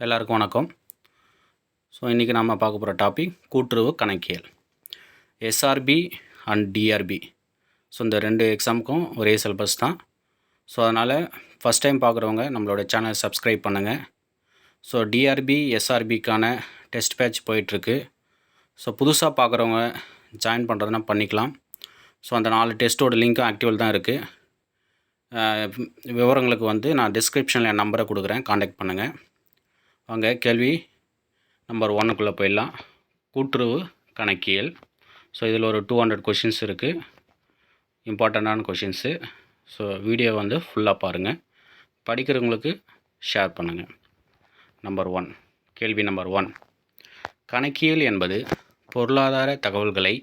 எல்லாருக்கும் வணக்கம். ஸோ இன்றைக்கி நம்ம பார்க்க போகிற டாபிக் கூட்டுறவு கணக்கியல். SRP and TRP. ஸோ இந்த ரெண்டு எக்ஸாமுக்கும் ஒரே சிலபஸ் தான். ஸோ அதனால் ஃபஸ்ட் டைம் பார்க்குறவங்க நம்மளோட சேனல் சப்ஸ்கிரைப் பண்ணுங்கள். ஸோ டிஆர்பி எஸ்ஆர்பிக்கான டெஸ்ட் பேட்ச் போயிட்டுருக்கு. ஸோ புதுசாக பார்க்குறவங்க ஜாயின் பண்ணுறதுனா பண்ணிக்கலாம். ஸோ அந்த 4 டெஸ்ட்டோட லிங்க்கும் ஆக்டிவில் தான் இருக்குது. விவரங்களுக்கு நான் டிஸ்கிரிப்ஷனில் என் நம்பரை கொடுக்குறேன், காண்டாக்ட் பண்ணுங்கள். வாங்க கேள்வி நம்பர் 1க்குள்ளே போயிடலாம். கூட்டுறவு கணக்கியல். ஸோ இதில் ஒரு 200 கொஷின்ஸ் இருக்குது, இம்பார்ட்டண்ட்டான கொஷின்ஸு. ஸோ வீடியோ ஃபுல்லாக பாருங்கள், படிக்கிறவங்களுக்கு ஷேர் பண்ணுங்கள். நம்பர் 1, கேள்வி நம்பர் 1. கணக்கியல் என்பது பொருளாதார தகவல்களை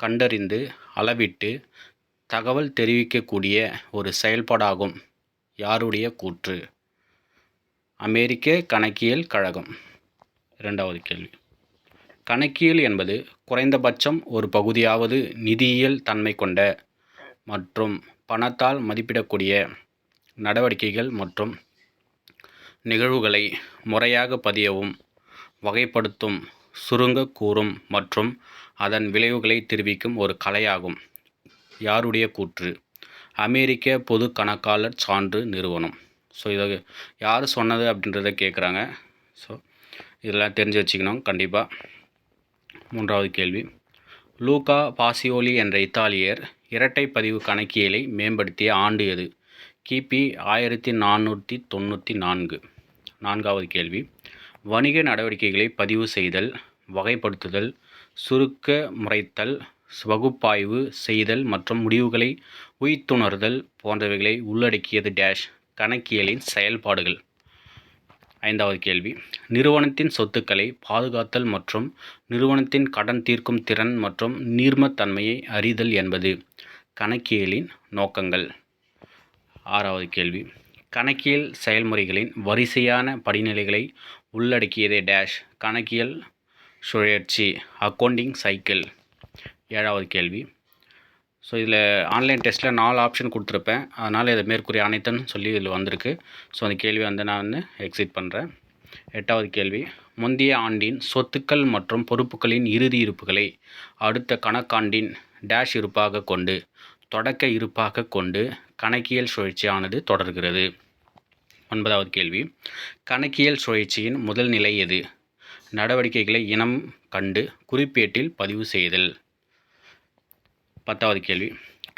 கண்டறிந்து அளவிட்டு தகவல் தெரிவிக்கக்கூடிய ஒரு செயல்பாடாகும். யாருடைய கூற்று? அமெரிக்க கணக்கியல் கழகம். 2வது கேள்வி. கணக்கியல் என்பது குறைந்தபட்சம் ஒரு பகுதியாவது நிதியியல் தன்மை கொண்ட மற்றும் பணத்தால் மதிப்பிடக்கூடிய நடவடிக்கைகள் மற்றும் நிகழ்வுகளை முறையாக பதியவும் வகைப்படுத்தும், சுருங்க கூறும் மற்றும் அதன் விளைவுகளை தெரிவிக்கும் ஒரு கலையாகும். யாருடைய கூற்று? அமெரிக்க பொது கணக்காளர் சான்று நிறுவனம். ஸோ இதை யார் சொன்னது அப்படின்றத கேட்குறாங்க. ஸோ இதெல்லாம் தெரிஞ்சு வச்சுக்கணும் கண்டிப்பாக. 3வது கேள்வி. லூகா பாசியோலி என்ற இத்தாலியர் இரட்டை பதிவு கணக்கியலை மேம்படுத்திய ஆண்டு எது? கிபி 1494. 4வது கேள்வி. வணிக நடவடிக்கைகளை பதிவு செய்தல், வகைப்படுத்துதல், சுருக்க முறைத்தல், பகுப்பாய்வு செய்தல் மற்றும் முடிவுகளை உய்த்துணர்தல் போன்றவைகளை உள்ளடக்கியது டேஷ் கணக்கியலின் செயல்பாடுகள். 5வது கேள்வி. நிறுவனத்தின் சொத்துக்களை பாதுகாத்தல் மற்றும் நிறுவனத்தின் கடன் தீர்க்கும் திறன் மற்றும் நீர்மத்தன்மையை அறிதல் என்பது கணக்கியலின் நோக்கங்கள். 6வது கேள்வி. கணக்கியல் செயல்முறைகளின் வரிசையான படிநிலைகளை உள்ளடக்கியதே டேஷ் கணக்கியல் சுழற்சி அக்கௌண்டிங் சைக்கிள். 7வது கேள்வி. ஸோ இதில் ஆன்லைன் டெஸ்ட்டில் 4 ஆப்ஷன் கொடுத்துருப்பேன், அதனால் இதை மேற்கூறிய அனைத்துன்னு சொல்லி இதில் வந்திருக்கு. ஸோ அந்த கேள்வி நான் எக்ஸிட் பண்ணுறேன். 8வது கேள்வி. முந்தைய ஆண்டின் சொத்துக்கள் மற்றும் பொறுப்புகளின் இறுதி இருப்புகளை அடுத்த கணக்காண்டின் டேஷ் இருப்பாக கொண்டு தொடக்க இருப்பாக கொண்டு கணக்கியல் சுழற்சியானது தொடர்கிறது. 9வது கேள்வி. கணக்கியல் சுழற்சியின் முதல் நிலை எது? நடவடிக்கைகளை இனம் கண்டு குறிப்பேட்டில் பதிவு செய்தல். 10வது கேள்வி.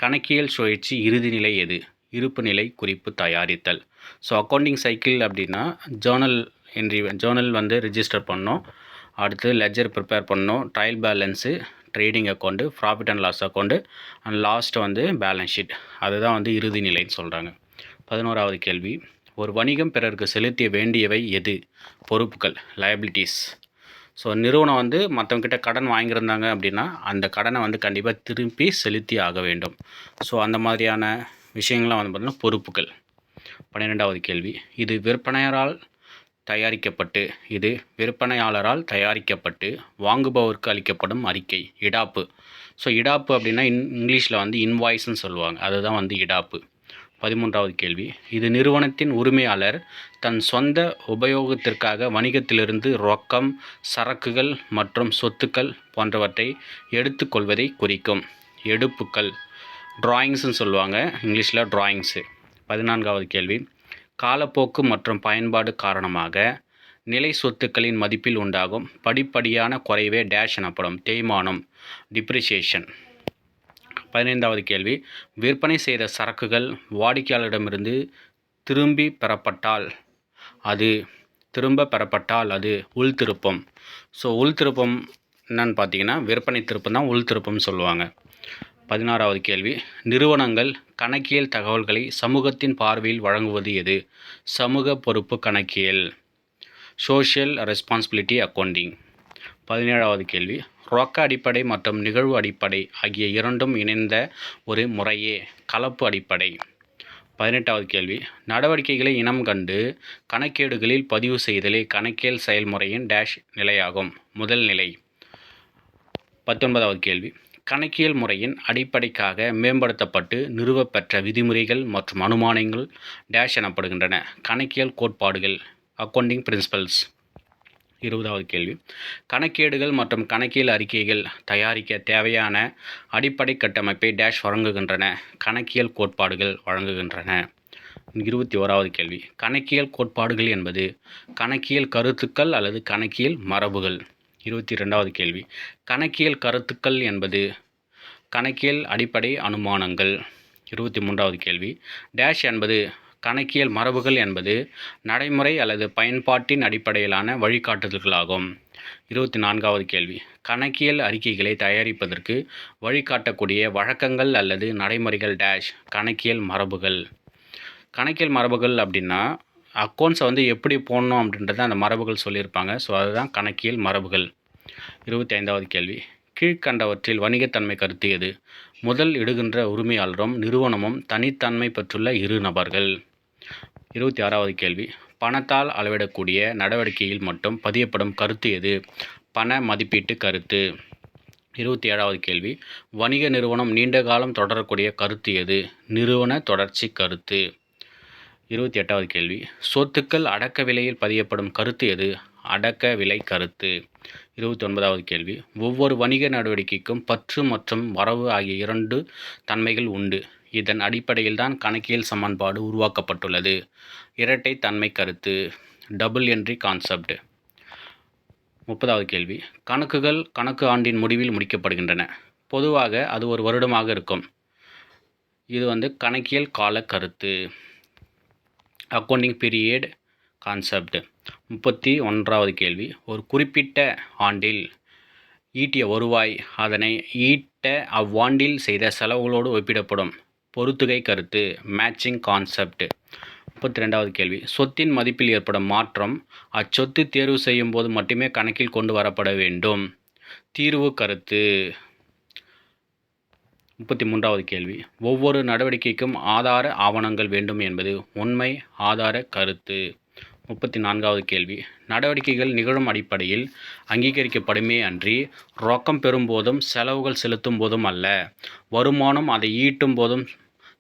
கணக்கியல் சுழற்சி இறுதி நிலை எது? இருப்பு நிலை குறிப்பு தயாரித்தல். ஸோ அக்கௌண்டிங் சைக்கிள் அப்படின்னா ஜேர்னல் ரிஜிஸ்டர் பண்ணோம், அடுத்து லெஜர் ப்ரிப்பேர் பண்ணோம், trial balance, trading account, profit and loss account, and last balance sheet. அதுதான் இறுதி நிலைன்னு சொல்கிறாங்க. 11வது கேள்வி. ஒரு வணிகம் பிறருக்கு செலுத்திய வேண்டியவை எது? பொறுப்புகள் லயபிலிட்டிஸ். ஸோ நிறுவனம் மற்றவங்கிட்ட கடன் வாங்கியிருந்தாங்க அப்படின்னா அந்த கடனை கண்டிப்பாக திருப்பி செலுத்தி ஆக வேண்டும். ஸோ அந்த மாதிரியான விஷயங்கள்லாம் பார்த்திங்கன்னா பொறுப்புகள். 12வது கேள்வி. இது விற்பனையாளரால் தயாரிக்கப்பட்டு வாங்குபவருக்கு அளிக்கப்படும் அறிக்கை இடாப்பு. ஸோ இடாப்பு அப்படின்னா இங்கிலீஷில் இன்வாய்ஸ்ன்னு சொல்லுவாங்க, அதுதான் இடாப்பு. 13வது கேள்வி. இது நிறுவனத்தின் உரிமையாளர் தன் சொந்த உபயோகத்திற்காக வணிகத்திலிருந்து ரொக்கம், சரக்குகள் மற்றும் சொத்துக்கள் போன்றவற்றை எடுத்துக்கொள்வதை குறிக்கும். எடுப்புக்கள் டிராயிங்ஸ்னு சொல்லுவாங்க, இங்கிலீஷில் டிராயிங்ஸு. 14வது கேள்வி. காலப்போக்கு மற்றும் பயன்பாடு காரணமாக நிலை சொத்துக்களின் மதிப்பில் உண்டாகும் படிப்படியான குறைவே டேஷ் எனப்படும் தேய்மானம் டிப்ரிசியேஷன். 15வது கேள்வி. விற்பனை செய்த சரக்குகள் வாடிக்கையாளரிடமிருந்து திரும்ப பெறப்பட்டால் அது உள்திருப்பம். ஸோ உள்திருப்பம் என்னன்னு பார்த்தீங்கன்னா விற்பனை திருப்பம் தான் உள்திருப்பம்னு சொல்லுவாங்க. 16வது கேள்வி. நிறுவனங்கள் கணக்கியல் தகவல்களை சமூகத்தின் பார்வையில் வழங்குவது எது? சமூக பொறுப்பு கணக்கியல் சோஷியல் ரெஸ்பான்சிபிலிட்டி அக்கௌண்டிங். 17வது கேள்வி. ரொக்க அடிப்படை மற்றும் நிகழ்வு அடிப்படை ஆகிய இரண்டும் இணைந்த ஒரு முறையே கலப்பு அடிப்படை. 18வது கேள்வி. நடவடிக்கைகளை இனம் கண்டு கணக்கேடுகளில் பதிவு செய்தலே கணக்கியல் செயல்முறையின் டேஷ் நிலையாகும். முதல் நிலை. 19வது கேள்வி. கணக்கியல் முறையின் அடிப்படைக்காக மேம்படுத்தப்பட்டு நிறுவப்பெற்ற விதிமுறைகள் மற்றும் அனுமானங்கள் டேஷ் எனப்படுகின்றன. கணக்கியல் கோட்பாடுகள் அக்கௌண்டிங் பிரின்சிபல்ஸ். 20வது கேள்வி, கணக்கேடுகள் மற்றும் கணக்கியல் அறிக்கைகள் தயாரிக்க தேவையான அடிப்படை கட்டமைப்பை டேஷ் வழங்குகின்றன. கணக்கியல் கோட்பாடுகள் வழங்குகின்றன. 21வது கேள்வி, கணக்கியல் கோட்பாடுகள் என்பது கணக்கியல் கருத்துக்கள் அல்லது கணக்கியல் மரபுகள். 22வது கேள்வி, கணக்கியல் கருத்துக்கள் என்பது கணக்கியல் அடிப்படை அனுமானங்கள். 23வது கேள்வி, டேஷ் என்பது கணக்கியல் மரபுகள் என்பது நடைமுறை அல்லது பயன்பாட்டின் அடிப்படையிலான வழிகாட்டுதல்களாகும். 24வது கேள்வி, கணக்கியல் அறிக்கைகளை தயாரிப்பதற்கு வழிகாட்டக்கூடிய வழக்கங்கள் அல்லது நடைமுறைகள் டேஷ் கணக்கியல் மரபுகள். கணக்கியல் மரபுகள் அப்படின்னா அக்கௌண்ட்ஸை வந்து எப்படி போடணும் அப்படின்றத அந்த மரபுகள் சொல்லியிருப்பாங்க. ஸோ அதுதான் கணக்கியல் மரபுகள். 25வது கேள்வி, கீழ்கண்டவற்றில் வணிகத்தன்மை கருத்து எது? முதல் இடுகின்ற உரிமையாளரும் நிறுவனமும் தனித்தன்மை பெற்றுள்ள இரு நபர்கள். 26வது கேள்வி, பணத்தால் அளவிடக்கூடிய நடவடிக்கையில் மட்டும் பதியப்படும் கருத்து எது? பண மதிப்பீட்டு கருத்து. 27வது கேள்வி, வணிக நிறுவனம் நீண்ட காலம் தொடரக்கூடிய கருத்து எது? நிறுவன தொடர்ச்சி கருத்து. 28வது கேள்வி, சொத்துக்கள் அடக்க விலையில் பதியப்படும் கருத்து எது? அடக்க விலை கருத்து. 29வது கேள்வி, ஒவ்வொரு வணிக நடவடிக்கைக்கும் பற்று மற்றும் வரவு ஆகிய 2 தன்மைகள் உண்டு. இதன் அடிப்படையில்தான் கணக்கியல் சமன்பாடு உருவாக்கப்பட்டுள்ளது. இரட்டை தன்மை கருத்து, டபுள் என்ட்ரி கான்செப்ட். 30வது கேள்வி, கணக்குகள் கணக்கு ஆண்டின் முடிவில் முடிக்கப்படுகின்றன. பொதுவாக அது ஒரு வருடமாக இருக்கும். இது வந்து கணக்கியல் கால கருத்து, அக்கவுண்டிங் பீரியட் கான்செப்ட். 31வது கேள்வி, ஒரு குறிப்பிட்ட ஆண்டில் ஈட்டிய வருவாய் அதனை ஈட்ட அவ்வாண்டில் செய்த செலவுகளோடு ஒப்பிடப்படும் பொறுத்துகை கருத்து, மேட்சிங் கான்செப்ட். 32வது கேள்வி, சொத்தின் மதிப்பில் ஏற்படும் மாற்றம் அச்சொத்து தேர்வு செய்யும் போது மட்டுமே கணக்கில் கொண்டு வரப்பட வேண்டும். தீர்வு கருத்து. 33வது கேள்வி, ஒவ்வொரு நடவடிக்கைக்கும் ஆதார ஆவணங்கள் வேண்டும் என்பது உண்மை ஆதார கருத்து. 34வது கேள்வி, நடவடிக்கைகள் நிகழும் அடிப்படையில் அங்கீகரிக்கப்படுமே அன்றி ரொக்கம் பெறும்போதும் செலவுகள் செலுத்தும் போதும் அல்ல. வருமானம் அதை ஈட்டும் போதும்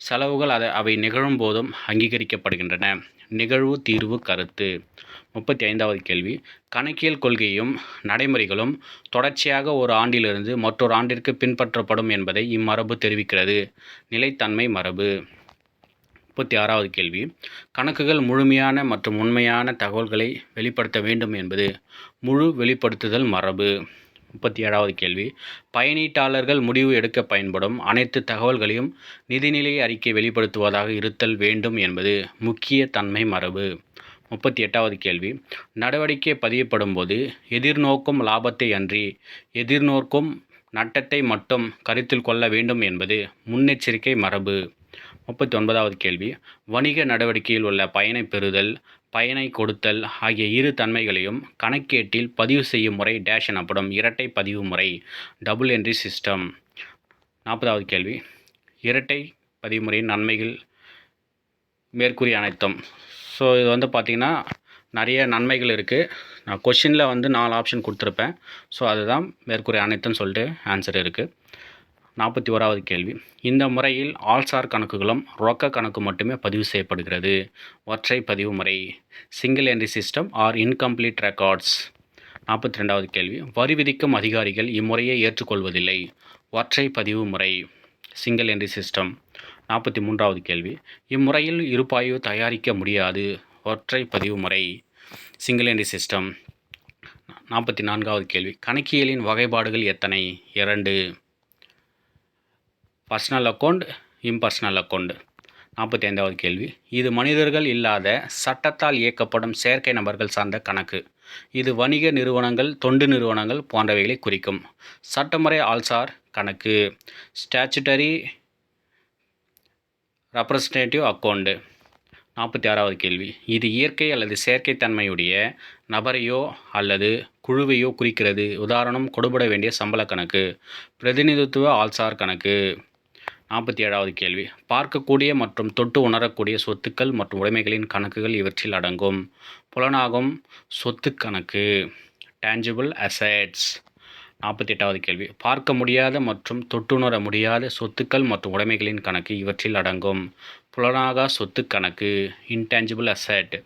செலவுகள் அவை நிகழும் போதும் அங்கீகரிக்கப்படுகின்றன. நிகழ்வு தீர்வு கருத்து. 35வது கேள்வி, கணக்கியல் கொள்கையும் நடைமுறைகளும் தொடர்ச்சியாக ஒரு ஆண்டிலிருந்து மற்றொரு ஆண்டிற்கு பின்பற்றப்படும் என்பதை இம்மரபு தெரிவிக்கிறது. நிலைத்தன்மை மரபு. 36வது கேள்வி, கணக்குகள் முழுமையான மற்றும் உண்மையான தகவல்களை வெளிப்படுத்த வேண்டும் என்பது முழு வெளிப்படுத்துதல் மரபு. 37வது கேள்வி, பயனீட்டாளர்கள் முடிவு எடுக்க பயன்படும் அனைத்து தகவல்களையும் நிதிநிலை அறிக்கை வெளிப்படுத்துவதாக இருத்தல் வேண்டும் என்பது முக்கிய தன்மை மரபு. 38வது கேள்வி, நடவடிக்கை பதியப்படும் போது எதிர்நோக்கும் லாபத்தை அன்றி எதிர்நோக்கும் நட்டத்தை மட்டும் கருத்தில் கொள்ள வேண்டும் என்பது முன்னெச்சரிக்கை மரபு. 39வது கேள்வி, வணிக நடவடிக்கையில் உள்ள பயனை பெறுதல் பயனை கொடுத்தல் ஆகிய இரு தன்மைகளையும் கணக்கேட்டில் பதிவு செய்யும் முறை டேஷ் எனப்படும் இரட்டை பதிவு முறை, டபுள் என்ட்ரி சிஸ்டம். 40வது கேள்வி, இரட்டை பதிவுமுறையின் நன்மைகள் மேற்கூறிய அனைத்தும். ஸோ இது வந்து பார்த்திங்கன்னா நிறைய நன்மைகள் இருக்குது. நான் கொஷினில் வந்து 4 ஆப்ஷன் கொடுத்துருப்பேன். ஸோ அதுதான் மேற்கூறிய அனைத்துன்னு சொல்லிட்டு ஆன்சர் இருக்குது. 41வது கேள்வி, இந்த முறையில் ஆள்சார் கணக்குகளும் ரொக்க கணக்கு மட்டுமே பதிவு செய்யப்படுகிறது. ஒற்றை பதிவு முறை, single entry system are incomplete records. 42வது கேள்வி, வரி விதிக்கும் அதிகாரிகள் இம்முறையை ஏற்றுக்கொள்வதில்லை. ஒற்றை பதிவு முறை, சிங்கிள் என்ட்ரி சிஸ்டம். 43வது கேள்வி, இம்முறையில் இருப்பாய்வு தயாரிக்க முடியாது. ஒற்றை பதிவு முறை, சிங்கிள் என்ட்ரி சிஸ்டம். 44வது கேள்வி, கணக்கியலின் வகைப்பாடுகள் எத்தனை? 2. Personal account, impersonal account. 45வது கேள்வி, இது மனிதர்கள் இல்லாத சட்டத்தால் இயக்கப்படும் செயற்கை நபர்கள் சார்ந்த கணக்கு. இது வணிக நிறுவனங்கள் தொண்டு நிறுவனங்கள் போன்றவைகளை குறிக்கும். சட்டமுறை ஆள்சார் கணக்கு, ஸ்டாச்சுட்டரி ரெப்ரசன்டேட்டிவ் அக்கௌண்ட். 46வது கேள்வி, இது இயற்கை அல்லது செயற்கை தன்மையுடைய நபரையோ அல்லது குழுவையோ குறிக்கிறது. உதாரணம், கொடுபட வேண்டிய சம்பள கணக்கு, பிரதிநிதித்துவ ஆள்சார் கணக்கு. 47வது கேள்வி, பார்க்கக்கூடிய மற்றும் தொட்டு உணரக்கூடிய சொத்துக்கள் மற்றும் உடைமைகளின் கணக்குகள் இவற்றில் அடங்கும். புலனாகும் சொத்து கணக்கு, டேஞ்சிபிள் அசெட்ஸ். 48வது கேள்வி, பார்க்க முடியாத மற்றும் தொட்டுணர முடியாத சொத்துக்கள் மற்றும் உடைமைகளின் கணக்கு இவற்றில் அடங்கும். புலனாகா சொத்து கணக்கு, இன்டேஞ்சிபிள் அசெட்.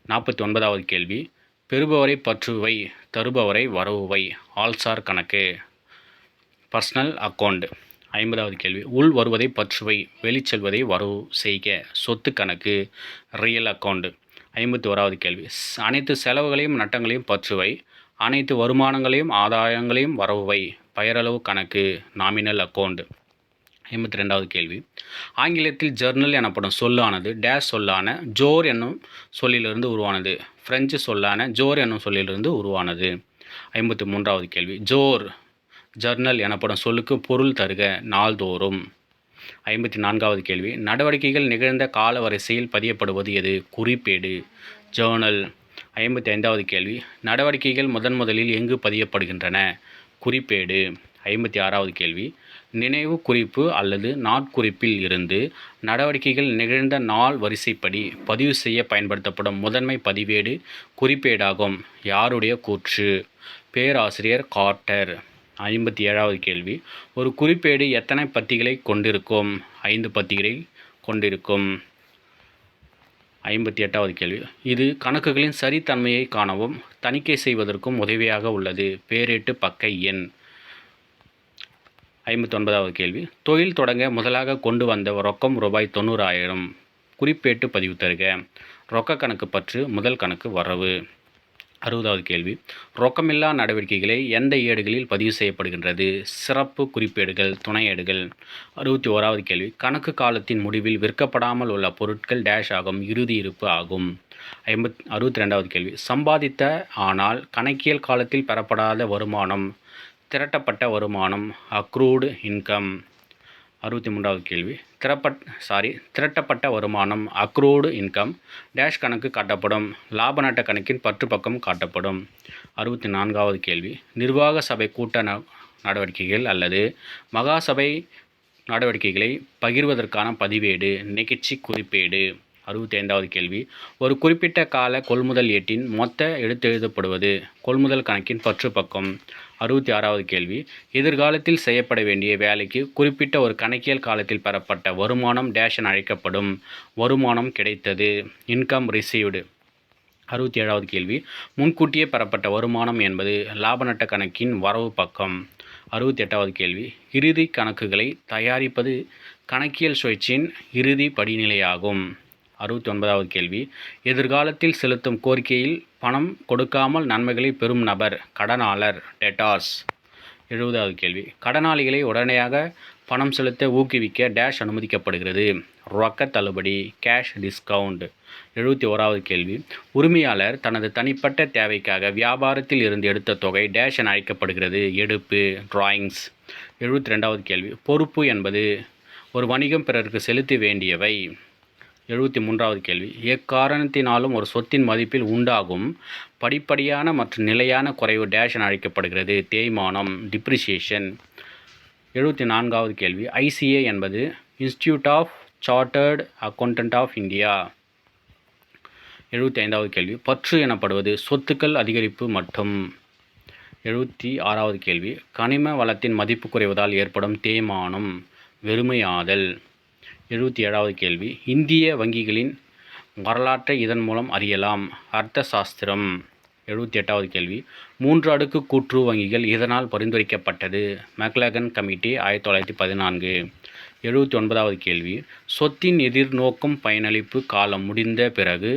49வது கேள்வி, பெறுபவரை பற்றுவை, தருபவரை வரவுவை. ஆள்சார் கணக்கு. Personal account. 50வது கேள்வி. உள் வருவதை பற்றுவை, வெளிச்செல்வதை வரவு செய்க. சொத்து கணக்கு. Real account. 51வது கேள்வி. அனைத்து செலவுகளையும் நட்டங்களையும் பற்றுவை, அனைத்து வருமானங்களையும் ஆதாயங்களையும் வரவுவை. பெயரளவு கணக்கு. Nominal account. 52வது கேள்வி. ஆங்கிலத்தில் ஜர்னல் எனப்படும் சொல்லானது டேஷ் சொல்லான ஜோர் என்னும் சொல்லிலிருந்து உருவானது. பிரெஞ்சு சொல்லான ஜோர் என்னும் சொல்லிலிருந்து உருவானது. 53வது கேள்வி. ஜர்னல் எனப்படும் சொல்லுக்கு பொருள் தருக. நாள்தோறும். 54வது கேள்வி. நடவடிக்கைகள் நிகழ்ந்த கால வரிசையில் பதியப்படுவது எது? குறிப்பேடு. ஜேர்னல். 55வது கேள்வி. நடவடிக்கைகள் முதலில் எங்கு பதியப்படுகின்றன? குறிப்பேடு. 56வது கேள்வி. நினைவு குறிப்பு அல்லது நாட்குறிப்பில் இருந்து நடவடிக்கைகள் நிகழ்ந்த நாள் வரிசைப்படி பதிவு செய்ய பயன்படுத்தப்படும் முதன்மை பதிவேடு குறிப்பேடாகும். யாருடைய கூற்று? பேராசிரியர் கார்ட்டர். 57வது கேள்வி. ஒரு குறிப்பேடு எத்தனை பத்திகளை கொண்டிருக்கும்? 5 பத்திகளை கொண்டிருக்கும். 58வது கேள்வி. இது கணக்குகளின் சரித்தன்மையை காணவும் தணிக்கை செய்வதற்கும் உதவியாக உள்ளது. பேரேட்டு பக்க எண். 59வது கேள்வி. தொழில் தொடங்க முதலாக கொண்டு வந்த ரொக்கம் ரூபாய் 90,000. குறிப்பேட்டு பதிவு தருக. ரொக்க கணக்கு பற்று. முதல் கணக்கு வரவு. 60வது கேள்வி. ரொக்கமில்லா நடவடிக்கைகளை எந்த ஏடுகளில் பதிவு செய்யப்படுகின்றது? சிறப்பு குறிப்பேடுகள், துணை ஏடுகள். 61வது கேள்வி. கணக்கு காலத்தின் முடிவில் விற்கப்படாமல் உள்ள பொருட்கள் டேஷ் ஆகும். இறுதி இருப்பு ஆகும். 62வது கேள்வி. சம்பாதித்த ஆனால் கணக்கியல் காலத்தில் பெறப்படாத வருமானம் திரட்டப்பட்ட வருமானம். Accrued income. 63வது கேள்வி. திரட்டப்பட்ட வருமானம் அக்ரூடு இன்கம் டேஷ் கணக்கு காட்டப்படும். லாப நட்ட கணக்கின் பற்று பக்கம் காட்டப்படும். 64வது கேள்வி. நிர்வாக சபை கூட்ட நடவடிக்கைகள் அல்லது மகாசபை நடவடிக்கைகளை பகிர்வதற்கான பதிவேடு நிகழ்ச்சி குறிப்பேடு. 65வது கேள்வி. ஒரு குறிப்பிட்ட கால கொள்முதல் ஏட்டின் மொத்த எடுத்தெழுதப்படுவது. கொள்முதல் கணக்கின் பற்று பக்கம். 66வது கேள்வி. எதிர்காலத்தில் செய்யப்பட வேண்டிய வேலைக்கு குறிப்பிட்ட ஒரு கணக்கியல் காலத்தில் பெறப்பட்ட வருமானம் டேஷ் என அழைக்கப்படும். வருமானம் கிடைத்தது. Income received. 67வது கேள்வி. முன்கூட்டியே பெறப்பட்ட வருமானம் என்பது லாப நட்ட கணக்கின் வரவு பக்கம். 68வது கேள்வி. இறுதி கணக்குகளை தயாரிப்பது கணக்கியல் சுழற்சியின் இறுதி படிநிலையாகும். 69வது கேள்வி. எதிர்காலத்தில் செலுத்தும் கோரிக்கையில் பணம் கொடுக்காமல் நன்மைகளை பெறும் நபர் கடனாளர் டெட்டார்ஸ். 70வது கேள்வி. கடனாளிகளை உடனடியாக பணம் செலுத்த ஊக்குவிக்க டேஷ் அனுமதிக்கப்படுகிறது. ரொக்க தள்ளுபடி கேஷ் டிஸ்கவுண்ட். 71வது கேள்வி. உரிமையாளர் தனது தனிப்பட்ட தேவைக்காக வியாபாரத்தில் இருந்து எடுத்த தொகை டேஷ் என அழைக்கப்படுகிறது. எடுப்பு டிராயிங்ஸ். 72வது கேள்வி. பொறுப்பு என்பது ஒரு வணிகம் பிறருக்கு செலுத்த வேண்டியவை. 73வது கேள்வி. எக்காரணத்தினாலும் ஒரு சொத்தின் மதிப்பில் உண்டாகும் படிப்படியான மற்றும் நிலையான குறைவு டேஷ் என அழைக்கப்படுகிறது. தேய்மானம் டிப்ரிசியேஷன். 74வது கேள்வி. ICA என்பது institute of chartered accountant of India. 75வது கேள்வி. பற்று எனப்படுவது சொத்துக்கள் அதிகரிப்பு மட்டும். 76வது கேள்வி. கனிம வளத்தின் மதிப்பு குறைவதால் ஏற்படும் தேய்மானம் வெறுமையாதல். 77வது கேள்வி. இந்திய வங்கிகளின் வரலாற்றை இதன் மூலம் அறியலாம். அர்த்த சாஸ்திரம். 78வது கேள்வி. 3 அடுக்கு கூட்டுறவு வங்கிகள் இதனால் பரிந்துரைக்கப்பட்டது. McClenaghan committee 1914. 79வது கேள்வி. சொத்தின் எதிர்நோக்கும் பயனளிப்பு காலம் முடிந்த பிறகு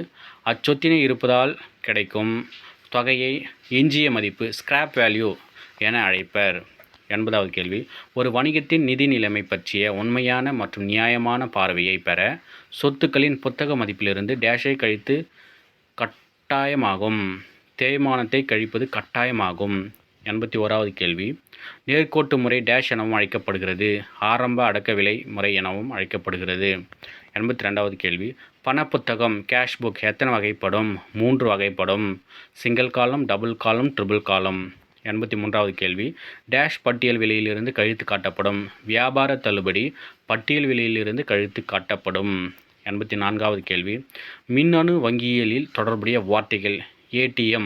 அச்சொத்தினை இருப்பதால் கிடைக்கும் தொகையை எஞ்சிய மதிப்பு ஸ்கிராப் வேல்யூ என அழைப்பர். 80வது கேள்வி. ஒரு வணிகத்தின் நிதி நிலைமை பற்றிய உண்மையான மற்றும் நியாயமான பார்வையை பெற சொத்துக்களின் புத்தக மதிப்பிலிருந்து டேஷை கழித்து கட்டாயமாகும். தேய்மானத்தை கழிப்பது கட்டாயமாகும். 81வது கேள்வி. நேர்கோட்டு முறை டேஷ் எனவும் அழைக்கப்படுகிறது. ஆரம்ப அடக்க விலை முறை எனவும் அழைக்கப்படுகிறது. 82வது கேள்வி. பணப்புத்தகம் கேஷ் புக் எத்தனை வகைப்படும்? 3 வகைப்படும். சிங்கிள் காலம், டபுள் காலம், ட்ரிபிள் காலம். 83வது கேள்வி. டேஷ் பட்டியல் விலையிலிருந்து கழித்து காட்டப்படும். வியாபார தள்ளுபடி பட்டியல் விலையிலிருந்து கழித்து காட்டப்படும். 84வது கேள்வி. மின்னணு வங்கியியலில் தொடர்புடைய வார்த்தைகள். ATM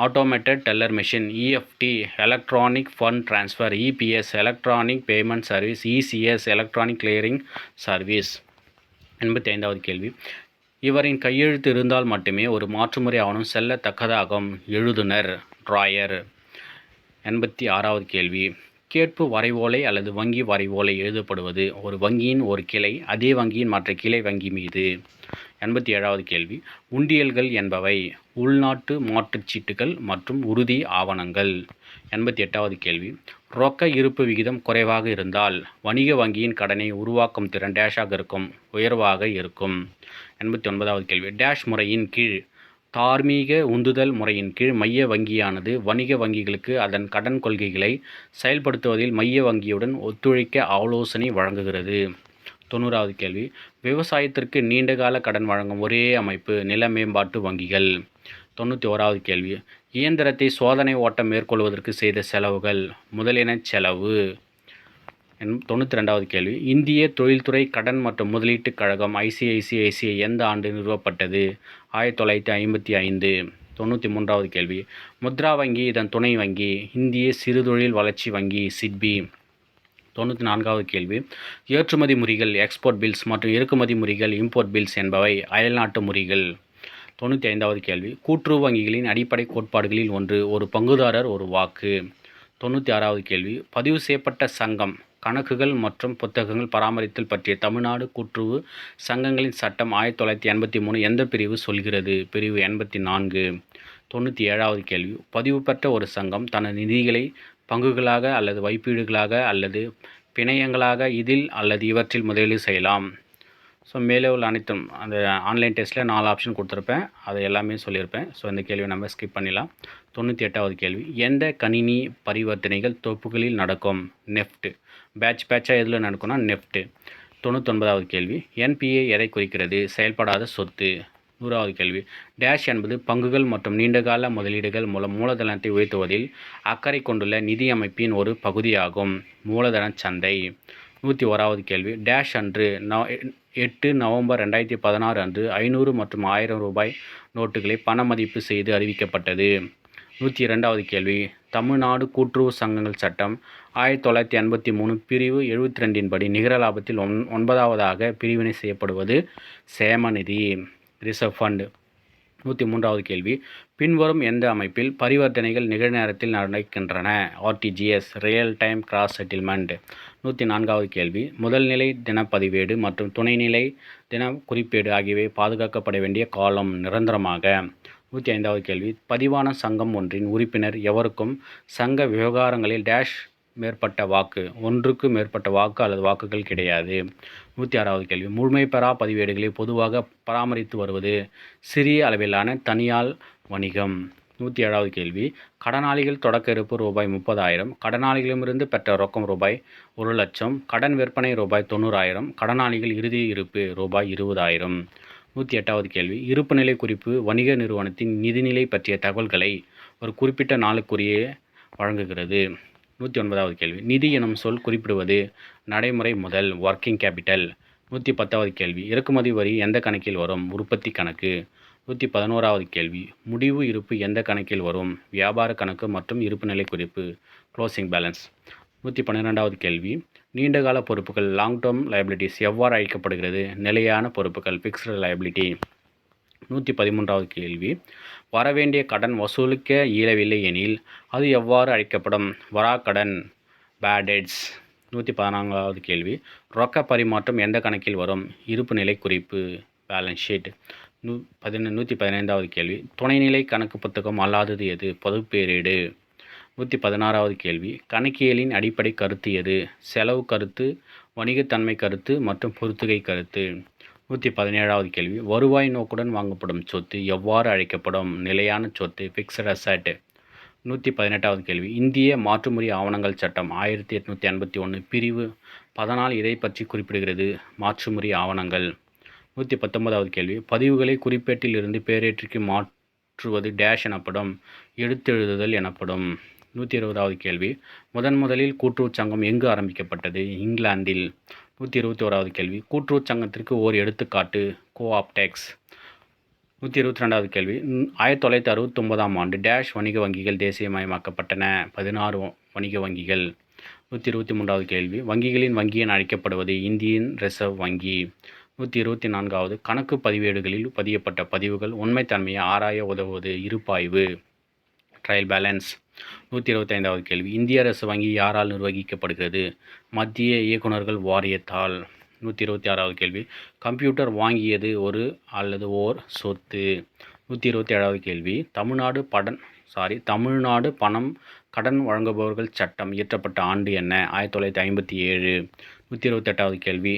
automated teller machine. EFT electronic fund transfer. EPS electronic payment service. ECS electronic clearing service. 85வது கேள்வி. இவரின் கையெழுத்து இருந்தால் மட்டுமே ஒரு மாற்றுமுறை ஆவணம் செல்லத்தக்கதாகும். எழுதுனர் டிராயர். 86வது கேள்வி. கேட்பு வரைவோலை அல்லது வங்கி வரைவோலை எழுதப்படுவது ஒரு வங்கியின் ஒரு கிளை அதே வங்கியின் மற்ற கிளை வங்கி மீது. 87வது கேள்வி. உண்டியல்கள் என்பவை உள்நாட்டு மாற்றுச் சீட்டுகள் மற்றும் உறுதி ஆவணங்கள். 88வது கேள்வி. ரொக்க இருப்பு விகிதம் குறைவாக இருந்தால் வணிக வங்கியின் கடனை உருவாக்கும் திறன் டேஷாக இருக்கும், உயர்வாக இருக்கும். 89வது கேள்வி. டேஷ் முறையின் கீழ் தார்மீக உந்துதல் முறையின் கீழ் மைய வங்கியானது வணிக வங்கிகளுக்கு அதன் கடன் கொள்கைகளை செயல்படுத்துவதில் மைய வங்கியுடன் ஒத்துழைக்க ஆலோசனை வழங்குகிறது. 90வது கேள்வி. விவசாயத்திற்கு நீண்டகால கடன் வழங்கும் ஒரே அமைப்பு நில மேம்பாட்டு வங்கிகள். 91வது கேள்வி. இயந்திரத்தை சோதனை ஓட்டம் மேற்கொள்வதற்கு செய்த செலவுகள் முதலின செலவு. 92வது கேள்வி. இந்திய தொழில்துறை கடன் மற்றும் முதலீட்டுக் கழகம் ICICI எந்த ஆண்டு நிறுவப்பட்டது? 1955. 93வது கேள்வி. முத்ரா வங்கி இதன் துணை வங்கி இந்திய சிறுதொழில் வளர்ச்சி வங்கி சிட்பி. 94வது கேள்வி. ஏற்றுமதி முறிகள் எக்ஸ்போர்ட் பில்ஸ் மற்றும் இறக்குமதி முறிகள் இம்போர்ட் பில்ஸ் என்பவை அயல்நாட்டு முறிகள். 95வது கேள்வி. கூட்டுறவு வங்கிகளின் அடிப்படை கோட்பாடுகளில் ஒன்று ஒரு பங்குதாரர் ஒரு வாக்கு. 96வது கேள்வி. பதிவு செய்யப்பட்ட சங்கம் கணக்குகள் மற்றும் புத்தகங்கள் பராமரித்தல் பற்றிய தமிழ்நாடு கூட்டுறவு சங்கங்களின் சட்டம் 1983 எந்த பிரிவு சொல்கிறது? பிரிவு 84. 97வது கேள்வி. பதிவு பெற்ற ஒரு சங்கம் தனது நிதிகளை பங்குகளாக அல்லது வைப்பீடுகளாக அல்லது பிணையங்களாக இதில் அல்லது இவற்றில் முதலீடு செய்யலாம். ஸோ மேலே உள்ள அனைத்தும் அந்த ஆன்லைன் டெஸ்ட்டில் 4 ஆப்ஷன் கொடுத்துருப்பேன், அதை எல்லாமே சொல்லியிருப்பேன். ஸோ இந்த கேள்வியை நம்ம ஸ்கிப் பண்ணிடலாம். 98வது கேள்வி. எந்த கணினி பரிவர்த்தனைகள் தொகுப்புகளில் நடக்கும்? நெஃப்ட். பேட்சாக எதில் நடக்கும்னா நெஃப்ட். 99வது கேள்வி. NPA எதை குறிக்கிறது? செயல்படாத சொத்து. 100வது கேள்வி. டேஷ் என்பது பங்குகள் மற்றும் நீண்டகால முதலீடுகள் மூலம் மூலதனத்தை உயர்த்துவதில் அக்கறை கொண்டுள்ள நிதி அமைப்பின் ஒரு பகுதியாகும். மூலதன சந்தை. 101வது கேள்வி. டேஷ் அன்று 8 நவம்பர் 2016 அன்று 500 மற்றும் 1000 ரூபாய் நோட்டுகளை பண மதிப்பு செய்து அறிவிக்கப்பட்டது. 102வது கேள்வி. தமிழ்நாடு கூட்டுறவு சங்கங்கள் சட்டம் 1983 பிரிவு 72 படி நிகர லாபத்தில் 9வதாக பிரிவினை செய்யப்படுவது சேமநிதி ரிசர்வ் ஃபண்ட். 103வது கேள்வி. பின்வரும் எந்த அமைப்பில் பரிவர்த்தனைகள் நிகழ்நேரத்தில் நடக்கின்றன? RTGS real time gross settlement. 104வது கேள்வி. முதல் நிலை தினப்பதிவேடு மற்றும் துணைநிலை தின குறிப்பேடு ஆகியவை பாதுகாக்கப்பட வேண்டிய காலம் நிரந்தரமாக. 105வது கேள்வி. பதிவான சங்கம் ஒன்றின் உறுப்பினர் எவருக்கும் சங்க விவகாரங்களில் டேஷ் மேற்பட்ட வாக்கு ஒன்றுக்கு மேற்பட்ட வாக்கு அல்லது வாக்குகள் கிடையாது. 106வது கேள்வி. முழுமை பெறா பதிவேடுகளை பொதுவாக பராமரித்து வருவது சிறிய அளவிலான தனியார் வணிகம். 107வது கேள்வி. கடனாளிகள் தொடக்க இருப்பு ரூபாய் 30,000, கடனாளிகளிடமிருந்து பெற்ற ரொக்கம் ரூபாய் 1,00,000, கடன் விற்பனை ரூபாய் 90,000, கடனாளிகள் இறுதி இருப்பு ரூபாய் 20,000. 108வது கேள்வி. இருப்புநிலை குறிப்பு வணிக நிறுவனத்தின் நிதிநிலை பற்றிய தகவல்களை ஒரு குறிப்பிட்ட நாளுக்குரிய வழங்குகிறது. 109வது கேள்வி. நிதி எனும் சொல் குறிப்பிடுவது நடைமுறை முதல் ஒர்க்கிங் கேபிட்டல். 110வது கேள்வி. இறக்குமதி வரி எந்த கணக்கில் வரும்? உற்பத்தி கணக்கு. 111வது கேள்வி. முடிவு இருப்பு எந்த கணக்கில் வரும்? வியாபார கணக்கு மற்றும் இருப்புநிலை குறிப்பு க்ளோசிங் பேலன்ஸ். 112வது கேள்வி. நீண்டகால பொறுப்புகள் லாங் டேர்ம் லைபிலிட்டிஸ் எவ்வாறு அழைக்கப்படுகிறது? நிலையான பொறுப்புகள் ஃபிக்ஸ்டு லைபிலிட்டி. 113வது கேள்வி. வரவேண்டிய கடன் வசூலிக்க இயலவில்லை எனில் அது எவ்வாறு அழைக்கப்படும்? வராக்கடன் பேட் டெட்ஸ். 114வது கேள்வி. ரொக்க பரிமாற்றம் எந்த கணக்கில் வரும்? இருப்புநிலை குறிப்பு பேலன்ஸ் ஷீட். 115வது கேள்வி. துணைநிலை கணக்கு புத்தகம் அல்லாதது எது? பொதுப்பேரேடு. 116வது கேள்வி. கணக்கியலின் அடிப்படை கருத்து எது? செலவு கருத்து, வணிகத்தன்மை கருத்து மற்றும் பொறுத்துகை கருத்து. 117வது கேள்வி. வருவாய் நோக்குடன் வாங்கப்படும் சொத்து எவ்வாறு அழைக்கப்படும்? நிலையான சொத்து ஃபிக்ஸட் அசெட். 118வது கேள்வி. இந்திய மாற்றுமுறை ஆவணங்கள் சட்டம் 1881 பிரிவு 14 இதை பற்றி குறிப்பிடுகிறது? மாற்றுமுறை ஆவணங்கள். 119வது கேள்வி. பதிவுகளை குறிப்பேட்டில் இருந்து பேரேற்றிற்கு மாற்றுவது டேஷ் எனப்படும்? எடுத்தெழுதுதல் எனப்படும். 120வது கேள்வி. முதலில் கூட்டுறவு சங்கம் எங்கு ஆரம்பிக்கப்பட்டது? இங்கிலாந்தில். 121வது கேள்வி. கூட்டுறவு சங்கத்திற்கு ஓர் எடுத்துக்காட்டு கோஆப்டெக்ஸ். 122வது கேள்வி. 1969ஆம் ஆண்டு டேஷ் வணிக வங்கிகள் தேசியமயமாக்கப்பட்டன? 16 வணிக வங்கிகள். 123வது கேள்வி. வங்கிகளின் வங்கி என அழைக்கப்படுவது இந்தியன் ரிசர்வ் வங்கி. 124வது கணக்கு பதிவேடுகளில் பதியப்பட்ட பதிவுகள் உண்மைத்தன்மையை ஆராய உதவுவது இருப்பாய்வு ட்ரையல் பேலன்ஸ். 125வது கேள்வி இந்திய அரசு வங்கி யாரால் நிர்வகிக்கப்படுகிறது? மத்திய இயக்குநர்கள் வாரியத்தால். 126வது கேள்வி கம்ப்யூட்டர் வாங்கியது ஒரு அல்லது ஓர் சொத்து. 127வது கேள்வி தமிழ்நாடு பணம் கடன் வழங்குபவர்கள் சட்டம் இயற்றப்பட்ட ஆண்டு என்ன? 1957. 128வது கேள்வி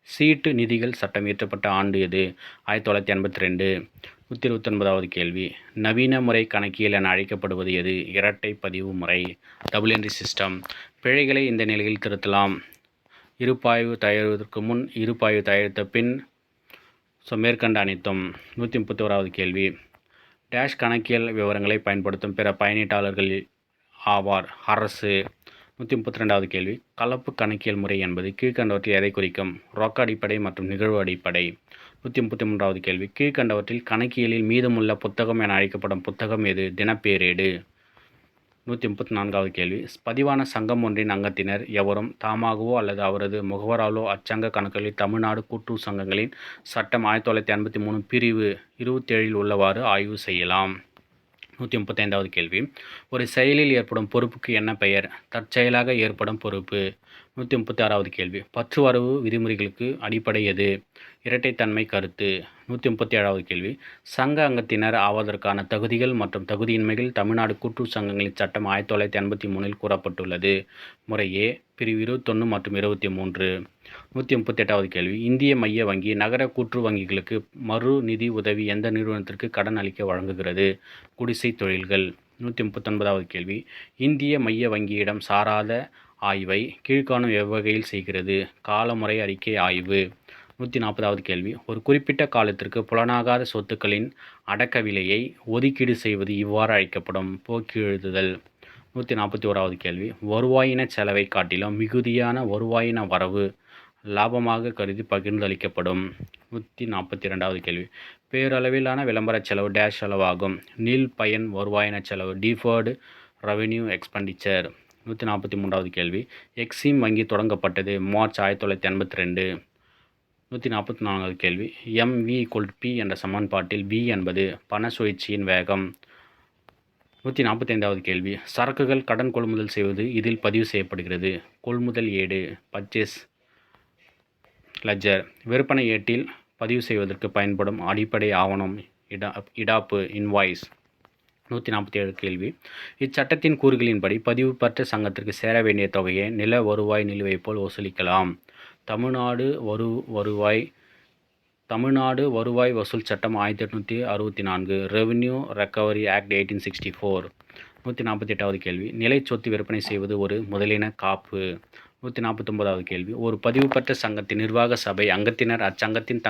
சீட்டு நிதிகள் சட்டம் இயற்றப்பட்ட ஆண்டு எது? 1982. 129வது கேள்வி நவீன முறை கணக்கியல் என அழைக்கப்படுவது எது? இரட்டை பதிவு முறை டபுள் என்ட்ரி சிஸ்டம். பிழைகளை இந்த நிலையில் திருத்தலாம். இருப்பாய்வு தயாரிப்பதற்கு முன், இருப்பாய்வு தயாரித்த பின். மேற்கண்ட அனைத்தும். 131வது கேள்வி டேஷ் கணக்கியல் விவரங்களை பயன்படுத்தும் பிற பயனீட்டாளர்கள் ஆவார்? அரசு. 132வது கேள்வி கலப்பு கணக்கியல் முறை என்பது கீழ்கண்டவற்றில் எதை குறிக்கும்? ரொக்க அடிப்படை மற்றும் நிகழ்வு அடிப்படை. 133வது கேள்வி கீழ்கண்டவற்றில் கணக்கியலில் மீதமுள்ள புத்தகம் என அழைக்கப்படும் புத்தகம் எது? தினப்பேரேடு. 134வது கேள்வி பதிவான சங்கம் ஒன்றின் அங்கத்தினர் எவரும் தாமாகவோ அல்லது அவரது முகவராலோ அச்சங்க கணக்குகளில் தமிழ்நாடு கூட்டுறவு சங்கங்களின் சட்டம் 1983 பிரிவு 27 உள்ளவாறு ஆய்வு செய்யலாம். 135வது கேள்வி ஒரு செயலில் ஏற்படும் பொறுப்புக்கு என்ன பெயர்? தற்செயலாக ஏற்படும் பொறுப்பு. 136வது கேள்வி பற்றுவரவு விதிமுறைகளுக்கு அடிப்படை எது? இரட்டைத்தன்மை கருத்து. 137வது கேள்வி சங்க அங்கத்தினர் ஆவதற்கான தகுதிகள் மற்றும் தகுதியின்மைகள் தமிழ்நாடு கூட்டுறவு சங்கங்களின் சட்டம் 1983 கூறப்பட்டுள்ளது. முறையே பிரிவு 21 மற்றும் 23. 138வது கேள்வி இந்திய மைய வங்கி நகர கூட்டுறவு வங்கிகளுக்கு மறு நிதி உதவி எந்த நிறுவனத்திற்கு கடன் அளிக்க வழங்குகிறது? குடிசை தொழில்கள். 139வது கேள்வி இந்திய மைய வங்கியிடம் சாராத ஆய்வை கீழ்காணும் எவ்வகையில் செய்கிறது? காலமுறை அறிக்கை ஆய்வு. 140வது கேள்வி ஒரு குறிப்பிட்ட காலத்திற்கு புலனாகாத சொத்துக்களின் அடக்க விலையை ஒதுக்கீடு செய்வது இவ்வாறு அழைக்கப்படும். போக்கி எழுதுதல். 141வது கேள்வி வருவாயின செலவை காட்டிலும் மிகுதியான வருவாயின வரவு லாபமாக கருதி பகிர்ந்தளிக்கப்படும். 142வது கேள்வி பேரளவிலான விளம்பர செலவு டேஷ் செலவாகும்? நீள் பயன் வருவாயின செலவு டிஃபர்டு ரெவென்யூ எக்ஸ்பெண்டிச்சர். 143வது கேள்வி எக்ஸிம் வங்கி தொடங்கப்பட்டது மார்ச் 1982. 144வது கேள்வி MV=P என்ற சமன்பாட்டில் V என்பது பண சுழற்சியின் வேகம். 145வது கேள்வி சரக்குகள் கடன் கொள்முதல் செய்வது இதில் பதிவு செய்யப்படுகிறது. கொள்முதல் ஏடு பர்ச்சேஸ் லெட்ஜர். விற்பனை ஏட்டில் பதிவு செய்வதற்கு பயன்படும் அடிப்படை ஆவணம் இடாப்பு இன்வாய்ஸ். 147 கேள்வி இச்சட்டத்தின் கூறுகளின்படி பதிவு பெற்ற சங்கத்திற்கு சேர வேண்டிய தொகையை நில வருவாய் நிலுவை போல் வசூலிக்கலாம். தமிழ்நாடு வருவாய் வசூல் சட்டம் 1864 ரெவென்யூ ரெக்கவரி ஆக்ட் 1864. 148வது கேள்வி நிலை சொத்து விற்பனை செய்வது ஒரு முதலின காப்பு. 149வது கேள்வி ஒரு பதிவு பெற்ற சங்கத்தின் நிர்வாக சபை அங்கத்தினர் அச்சங்கத்தின்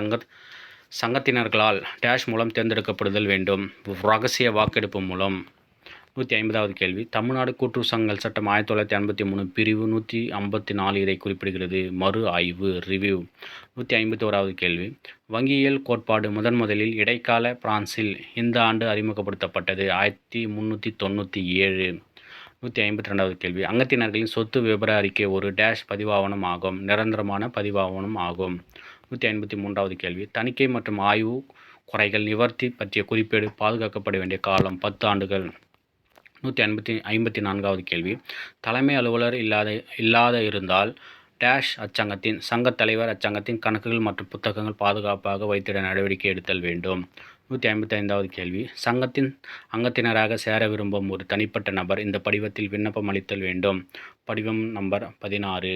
சங்கத்தினர்களால் டேஷ் மூலம் தேர்ந்தெடுக்கப்படுதல் வேண்டும். இரகசிய வாக்கெடுப்பு மூலம். 150வது கேள்வி தமிழ்நாடு கூட்டுறவு சங்கங்கள் சட்டம் 1953 பிரிவு 154 இதை குறிப்பிடுகிறது. மறு ஆய்வு ரிவ்யூ. 151வது கேள்வி வங்கியியல் கோட்பாடு முதலில் இடைக்கால பிரான்சில் இந்த ஆண்டு அறிமுகப்படுத்தப்பட்டது. 1397. 152வது கேள்வி அங்கத்தினர்களின் சொத்து விபர அறிக்கை ஒரு டேஷ் பதிவாவணம் ஆகும். நிரந்தரமான பதிவாவணம் ஆகும். 153வது கேள்வி தணிக்கை மற்றும் ஆய்வு குறைகள் நிவர்த்தி பற்றிய குறிப்பேடு பாதுகாக்கப்பட வேண்டிய காலம் 10 ஆண்டுகள். 154வது கேள்வி தலைமை அலுவலர் இல்லாத இருந்தால் டேஷ் அச்சங்கத்தின் சங்கத் தலைவர் அச்சங்கத்தின் கணக்குகள் மற்றும் புத்தகங்கள் பாதுகாப்பாக வைத்திட நடவடிக்கை எடுத்தல் வேண்டும். 155வது கேள்வி சங்கத்தின் அங்கத்தினராக சேர விரும்பும் ஒரு தனிப்பட்ட நபர் இந்த படிவத்தில் விண்ணப்பம் அளித்தல் வேண்டும். படிவம் நம்பர் 16.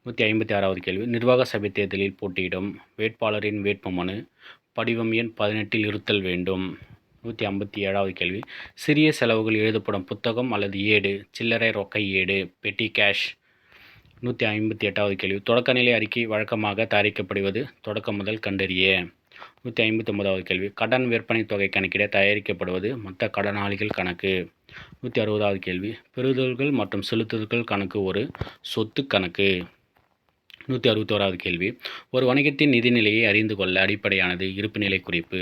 156வது கேள்வி நிர்வாக சபை தேர்தலில் போட்டியிடும் வேட்பாளரின் வேட்புமனு படிவம் எண் 18 இருத்தல் வேண்டும். 157வது கேள்வி சிறிய செலவுகள் எழுதப்படும் புத்தகம் அல்லது ஏடு சில்லறை ரொக்க ஏடு பெட்டி கேஷ். 158வது கேள்வி தொடக்கநிலை அறிக்கை வழக்கமாக தயாரிக்கப்படுவது தொடக்கம் முதல் கண்டறிய. 159வது கேள்வி கடன் விற்பனை தொகை கணக்கிட தயாரிக்கப்படுவது மொத்த கடனாளிகள் கணக்கு. 160வது கேள்வி பெறுதல்கள் மற்றும் செலுத்துதல்கள் கணக்கு ஒரு சொத்து கணக்கு. 161வது கேள்வி ஒரு வணிகத்தின் நிதிநிலையை அறிந்து கொள்ள அடிப்படையானது இருப்புநிலை குறிப்பு.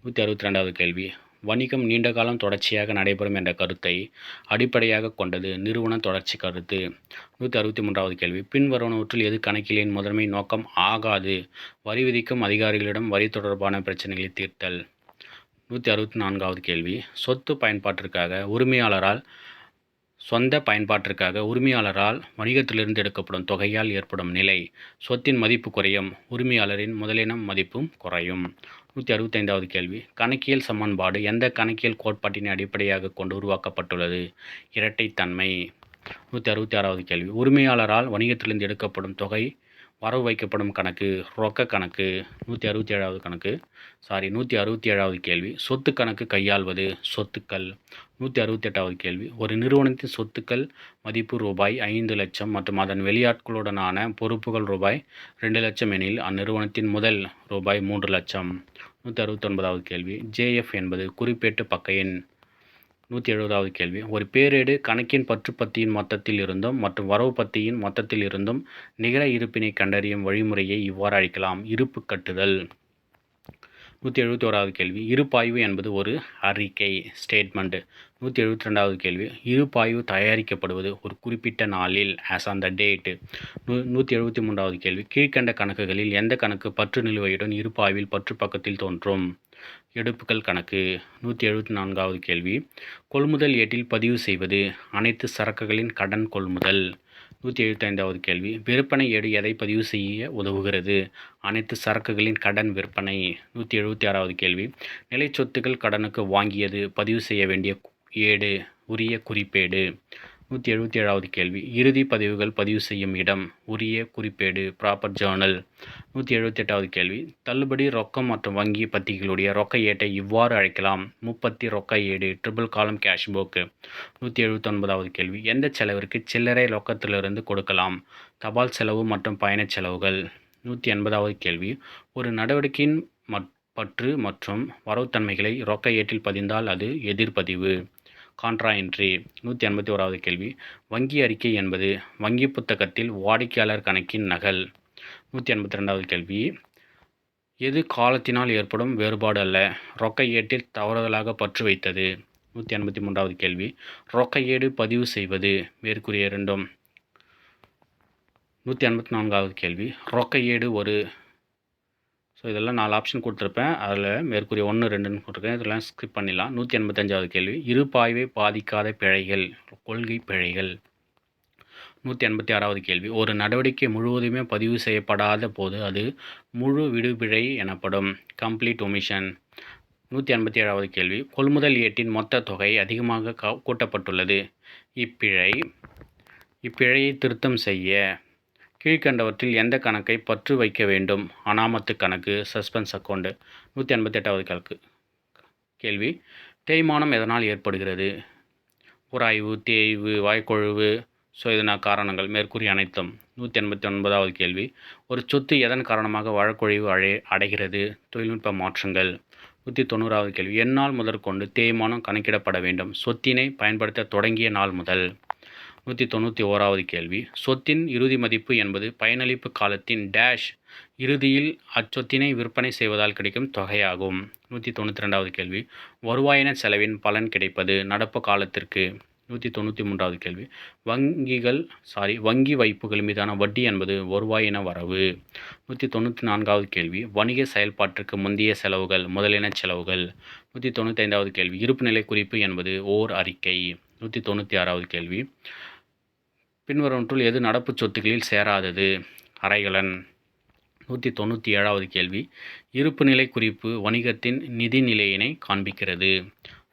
162வது கேள்வி வணிகம் நீண்ட காலம் தொடர்ச்சியாக நடைபெறும் என்ற கருத்தை அடிப்படையாக கொண்டது. நிறுவன தொடர்ச்சி கருத்து. 163வது கேள்வி. பின்வருவனவற்றில் எது கணக்கியலின் முதன்மை நோக்கம் ஆகாது? வரி விதிக்கும் அதிகாரிகளிடம் வரி தொடர்பான பிரச்சனைகளை தீர்த்தல். 164வது கேள்வி. சொத்து பயன்பாட்டிற்காக உரிமையாளரால் சொந்த பயன்பாட்டிற்காக உரிமையாளரால் வணிகத்திலிருந்து எடுக்கப்படும் தொகையால் ஏற்படும் நிலை. சொத்தின் மதிப்பு குறையும், உரிமையாளரின் முதலினம் மதிப்பும் குறையும். 165வது கேள்வி. கணக்கியல் சமன்பாடு எந்த கணக்கியல் கோட்பாட்டினை அடிப்படையாக கொண்டு உருவாக்கப்பட்டுள்ளது? இரட்டைத்தன்மை. 166வது கேள்வி. உரிமையாளரால் வணிகத்திலிருந்து எடுக்கப்படும் தொகை வரவு வைக்கப்படும் கணக்கு ரொக்க கணக்கு. 167வது கேள்வி. சொத்து கணக்கு கையாள்வது சொத்துக்கள். 168வது கேள்வி. ஒரு நிறுவனத்தின் சொத்துக்கள் மதிப்பு ரூபாய் 5 லட்சம் மற்றும் அதன் வெளியாட்களுடனான பொறுப்புகள் ரூபாய் 2 லட்சம் எனில் அந்நிறுவனத்தின் முதல் ரூபாய் 3 லட்சம். 169வது கேள்வி. ஜேஎஃப் என்பது குறிப்பேட்டு பக்க எண். 170வது கேள்வி. ஒரு பேரேடு கணக்கின் பற்று பத்தியின் மொத்தத்தில் இருந்தும் மற்றும் வரவு பத்தியின் மொத்தத்தில் இருந்தும் நிகர இருப்பினை கண்டறியும் வழிமுறையை இவ்வாறு அழைக்கலாம். இருப்பு கட்டுதல். 171வது கேள்வி. இருப்பாய்வு என்பது ஒரு அறிக்கை ஸ்டேட்மெண்ட். 172வது கேள்வி. இருப்பாய்வு தயாரிக்கப்படுவது ஒரு குறிப்பிட்ட நாளில் as on the date. 173வது கேள்வி. கீழ்க்கண்ட கணக்குகளில் எந்த கணக்கு பற்று நிலுவையுடன் இருப்பாய்வில் பற்று பக்கத்தில் தோன்றும்? எடுப்புகள் கணக்கு. 174வது கேள்வி. கொள்முதல் ஏட்டில் பதிவு செய்வது அனைத்து சரக்குகளின் கடன் கொள்முதல். 175வது கேள்வி. விற்பனை ஏடு எதை பதிவு செய்ய உதவுகிறது? அனைத்து சரக்குகளின் கடன் விற்பனை. 176வது கேள்வி. நிலை சொத்துக்கள் கடனுக்கு வாங்கியது பதிவு செய்ய வேண்டிய ஏடு உரிய குறிப்பேடு. 177வது கேள்வி. இறுதி பதிவுகள் பதிவு செய்யும் இடம் உரிய குறிப்பேடு ப்ராப்பர் ஜேர்னல். 178வது கேள்வி. தள்ளுபடி ரொக்கம் மற்றும் வங்கி பத்திகளுடைய ரொக்க ஏட்டை இவ்வாறு அழைக்கலாம். முப்பத்தி ரொக்க ஏடு ட்ரிபிள் காலம் கேஷ் புக். 179வது கேள்வி. எந்த செலவிற்கு சில்லறை ரொக்கத்திலிருந்து கொடுக்கலாம்? தபால் செலவு மற்றும் பயணச் செலவுகள். 180வது கேள்வி. ஒரு நடவடிக்கையின் பற்று மற்றும் வரவுத்தன்மைகளை ரொக்க ஏட்டில் பதிந்தால் அது எதிர்பதிவு கான்ட்ரா என்ட்ரி. 181வது கேள்வி. வங்கி அறிக்கை என்பது வங்கி புத்தகத்தில் வாடிக்கையாளர் கணக்கின் நகல். 182வது கேள்வி. எது காலத்தினால் ஏற்படும் வேறுபாடு அல்ல? ரொக்க ஏட்டில் தவறுதலாக பற்று வைத்தது. 183வது கேள்வி. ரொக்க ஏடு பதிவு செய்வது மேற்கூறிய இரண்டும். 184வது கேள்வி. ரொக்க ஏடு ஒரு இதெல்லாம் 4 ஆப்ஷன் கொடுத்துருப்பேன். அதில் மேற்கூறிய 1, 2ன்னு கொடுத்துருக்கேன். இதெல்லாம் ஸ்கிப் பண்ணிடலாம். 185வது கேள்வி. இருப்பாய்வை பாதிக்காத பிழைகள் கொள்கை பிழைகள். 186வது கேள்வி. ஒரு நடவடிக்கை முழுவதுமே பதிவு செய்யப்படாத போது அது முழு விடுபிழை எனப்படும் கம்ப்ளீட் ஒமிஷன். 187வது கேள்வி. கொள்முதல் ஏட்டின் மொத்த தொகை அதிகமாக கூட்டப்பட்டுள்ளது. இப்பிழையை திருத்தம் செய்ய கீழ்கண்டவற்றில் எந்த கணக்கை பற்று வைக்க வேண்டும்? அனாமத்து கணக்கு சஸ்பென்ஸ் அக்கௌண்ட். 188வது கேள்வி. தேய்மானம் எதனால் ஏற்படுகிறது? உராய்வு, தேய்வு, வாய்க்கொழுவு. இதனால் காரணங்கள் மேற்கூறிய அனைத்தும். 189வது கேள்வி. ஒரு சொத்து எதன் காரணமாக வழக்கொழிவு அடைகிறது? தொழில்நுட்ப மாற்றங்கள். 190வது கேள்வி. எந்நாள் முதற்கொண்டு தேய்மானம் கணக்கிடப்பட வேண்டும்? சொத்தினை பயன்படுத்த தொடங்கிய நாள் முதல். 191வது கேள்வி. சொத்தின் இறுதி மதிப்பு என்பது பயனளிப்பு காலத்தின் டேஷ் இறுதியில் அச்சொத்தினை விற்பனை செய்வதால் கிடைக்கும் தொகையாகும். 192வது கேள்வி. வருவாயின செலவின் பலன் கிடைப்பது நடப்பு காலத்திற்கு. 193வது கேள்வி. வங்கி வைப்புகள் மீதான வட்டி என்பது வருவாயின வரவு. 194வது கேள்வி. வணிக செயல்பாட்டிற்கு முந்தைய செலவுகள் முதலின செலவுகள். 195வது கேள்வி. இருப்புநிலை குறிப்பு என்பது ஓர் அறிக்கை. 196வது கேள்வி. பின்வருவற்றுள் எது நடப்பு சொத்துக்களில் சேராதது? அரைகலன். 197வது கேள்வி. இருப்புநிலை குறிப்பு வணிகத்தின் நிதி நிலையினை காண்பிக்கிறது.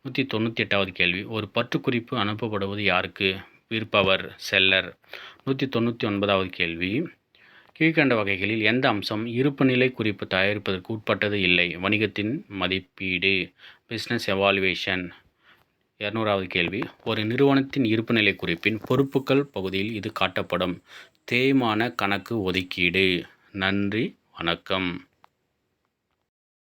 198வது கேள்வி. ஒரு பற்றுக்குறிப்பு அனுப்பப்படுவது யாருக்கு? விற்பவர் செல்லர். 199வது கேள்வி. கீழ்கண்ட வகைகளில் எந்த அம்சம் இருப்புநிலை குறிப்பு தயாரிப்பதற்கு உட்பட்டது இல்லை? வணிகத்தின் மதிப்பீடு பிஸ்னஸ் எவாலுவேஷன். 200வது கேள்வி. ஒரு நிறுவனத்தின் இருப்புநிலை குறிப்பின் பொறுப்புகள் பகுதியில் இது காட்டப்படும். தேய்மான கணக்கு ஒதுக்கீடு. நன்றி, வணக்கம்.